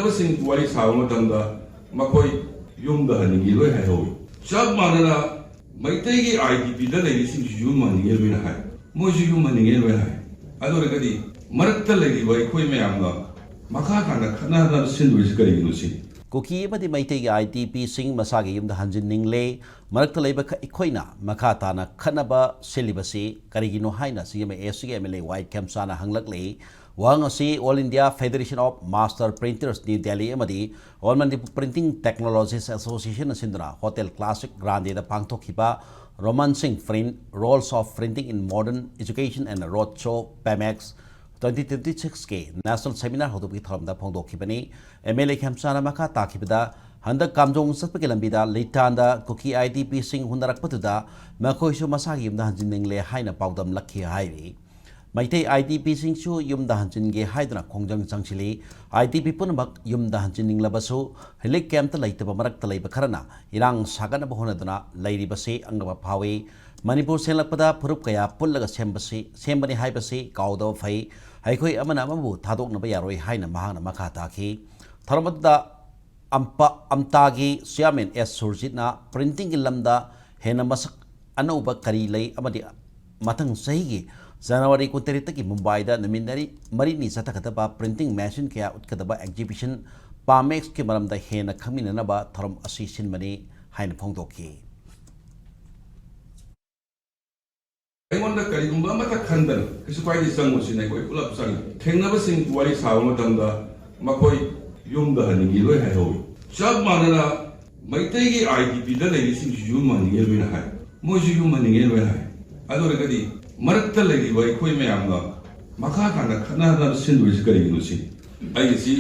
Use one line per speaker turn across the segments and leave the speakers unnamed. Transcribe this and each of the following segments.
ꯊꯦꯡꯅꯕꯁꯤꯡ ꯋꯥꯔꯤ ꯁꯥꯕ ꯃꯇꯝꯗ ꯃꯈꯣꯏ ꯌꯨꯝꯗ ꯍꯟꯅꯤꯡꯉꯤ ꯂꯣꯏ ꯍꯥꯏꯍꯧꯏ ꯆꯞ ꯃꯥꯟꯅꯅ ꯃꯩꯇꯩꯒꯤ IDPꯗ ꯂꯩꯔꯤꯁꯤꯡꯁꯨ ꯌꯨꯝ ꯍꯟꯅꯤꯡꯉꯦ ꯂꯣꯏꯅ ꯍꯥꯏ ꯃꯣꯏꯁꯨ ꯌꯨꯝ ꯍꯟꯅꯤꯡꯉꯦ ꯂꯣꯏꯅ ꯍꯥꯏ ꯑꯗꯨ ꯑꯣꯏꯔꯒꯗꯤ ꯃꯔꯛꯇ ꯂꯩꯔꯤꯕ ꯑꯩꯈꯣꯏ ꯃꯌꯥꯝꯅ ꯃꯈꯥ ꯇꯥꯅ ꯈꯠꯅꯍꯟꯅꯕ ꯁꯤꯟꯗꯣꯏꯁꯤ ꯀꯔꯤꯒꯤꯅꯣ ꯁꯤꯅꯤ
ꯀꯨꯀꯤ ꯑꯃꯗꯤ ꯃꯩꯇꯩꯒꯤ IDPꯁꯤꯡ ꯃꯁꯥꯒꯤ ꯌꯨꯝꯗ ꯍꯟꯖꯤꯟꯅꯤꯡꯂꯦ ꯃꯔꯛꯇ ꯂꯩꯕ ꯑꯩꯈꯣꯏꯅ ꯃꯈꯥ ꯇꯥꯅ ꯈꯠꯅꯕ ꯁꯤꯜꯂꯤꯕꯁꯤ ꯀꯔꯤꯒꯤꯅꯣ ꯍꯥꯏꯅ CMASCꯒꯤ MLA Y ꯈꯦꯝꯆꯥꯟꯗ ꯍꯪꯂꯛꯂꯤ ꯋꯥꯍꯪ ꯑꯁꯤ All India Federation of Master Printers New Delhi amadi All Manipur Printing Technologies Association asinduna Hotel Classic Grande da pangthokhiba Romancing Print Roles of Printing in Modern Education and Roadshow PAMEX 2026 के national seminar होदुबी थरमदा फोंदोखिबनी MLA खेमचाना मखा ताखिबदा हंदक कामजोंग सत्पके लंबिदा लेटांदा कुकी IDP सिंग हुनरकपतुदा मखोइसु मसागी युमदा हंजिननिंगले हाइना पाउदम लखि हाइरि मैते IDP सिंगसु युमदा हंजिनगे हाइदना खोंजंग चंगसिली IDP पुनमक युमदा हंजिननिंगलबसु हिलिक कैम्प लैतब मरक्त लैब खरना इरांग सागनब होनदना लैरिबसे अंगब फावे मणिपुर सेलपदा फुरुप कया पुल्लगा सेमबनी हाइबसे काउदव फै हाइखोइ अमना अमबु थादोकनबा यारोइ हाइना महांगना मखा ताखि थरमदा अम्तागी चेयरमैन S सुरजितना प्रिंटिंग की लमदा हेना मसक अनौबा करी लई अमदि मथंग सहीगी जनवरी 23 की मुंबईदा नमिनरी मरीनी सतखतबा प्रिंटिंग मशीन कया उत्कदबा एग्जीबिशन पामेक्स के मरमदा हेना खमिननबा थरम असि सिनमनी हाइना फोंदोखि
ꯑꯩꯉꯣꯟꯗ ꯀꯔꯤꯒꯨꯝꯕ ꯑꯃꯠꯇ ꯈꯟꯗꯅ ꯀꯩꯁꯨ ꯀꯥꯏꯗꯦ ꯆꯪꯉꯨꯁꯤꯅ ꯑꯩꯈꯣꯏ ꯄꯨꯂꯞ ꯆꯪꯉꯤ ꯊꯦꯡꯅꯕꯁꯤꯡ ꯋꯥꯔꯤ ꯁꯥꯕ ꯃꯇꯝꯗ ꯃꯈꯣꯏ ꯌꯨꯝꯗ ꯍꯟꯅꯤꯡꯉꯤ ꯂꯣꯏ ꯍꯥꯏꯍꯧꯏ ꯆꯞ ꯃꯥꯟꯅꯅ ꯃꯩꯇꯩꯒꯤ IDPꯗ ꯂꯩꯔꯤꯁꯤꯡꯁꯨ ꯌꯨꯝ ꯍꯟꯅꯤꯡꯉꯦ ꯂꯣꯏꯅ ꯍꯥꯏ ꯃꯣꯏꯁꯨ ꯌꯨꯝ ꯍꯟꯅꯤꯡꯉꯦ ꯂꯣꯏꯅ ꯍꯥꯏ ꯑꯗꯨ ꯑꯣꯏꯔꯒꯗꯤ ꯃꯔꯛꯇ ꯂꯩꯔꯤꯕ ꯑꯩꯈꯣꯏ ꯃꯌꯥꯝꯅ ꯃꯈꯥ ꯇꯥꯅ ꯈꯠꯅꯍꯟꯅꯕ ꯁꯤꯟꯗꯣꯏꯁꯤ ꯀꯔꯤꯒꯤꯅꯣ ꯁꯤꯅꯤ ꯑꯩꯒꯤꯁꯤ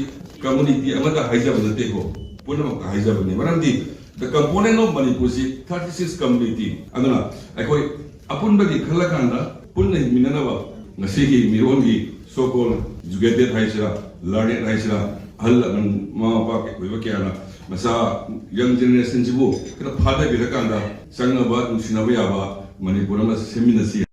ꯀꯝꯃꯨꯅꯤꯇꯤ ꯑꯃꯗ ꯍꯥꯏꯖꯕ ꯅꯠꯇꯦꯀꯣ ꯄꯨꯝꯅꯃꯛꯇ ꯍꯥꯏꯖꯕꯅꯤ ꯃꯔꯝꯗꯤ ꯗ ꯀꯝꯄꯣꯅꯦꯟ ꯑꯣꯐ ꯃꯅꯤꯄꯨꯔꯁꯤ 36 ꯀꯝꯃꯨꯅꯤꯇꯤ ꯑꯗꯨꯅ ꯑꯩꯈꯣꯏ ꯑꯄꯨꯟꯕꯒꯤ ꯈꯜꯂꯀꯥꯟꯗ ꯄꯨꯟꯅ ꯍꯤꯡꯃꯤꯟꯅꯅꯕ ꯉꯁꯤꯒꯤ ꯃꯤꯔꯣꯟꯒꯤ ꯁꯣꯀꯣꯜ ꯏꯖꯨꯀꯦꯇꯦꯗ ꯍꯥꯏꯁꯤꯔꯥ ꯂꯔꯅꯦꯗ ꯍꯥꯏꯁꯤꯔꯥ ꯑꯍꯜ ꯂꯃꯟ ꯃꯃꯥ ꯃꯄꯥ ꯑꯣꯏꯕ ꯀꯌꯥꯅ ꯃꯆꯥ ꯌꯪ ꯖꯦꯅꯦꯔꯦꯁꯟꯁꯤꯕꯨ ꯈꯔ ꯐꯥꯗꯕꯤꯔꯀꯥꯟꯗ ꯆꯪꯅꯕ ꯅꯨꯡꯁꯤꯅꯕ ꯌꯥꯕ ꯃꯅꯤꯄꯨꯔ ꯑꯃ ꯁꯦꯝꯃꯤꯟꯅꯁꯤ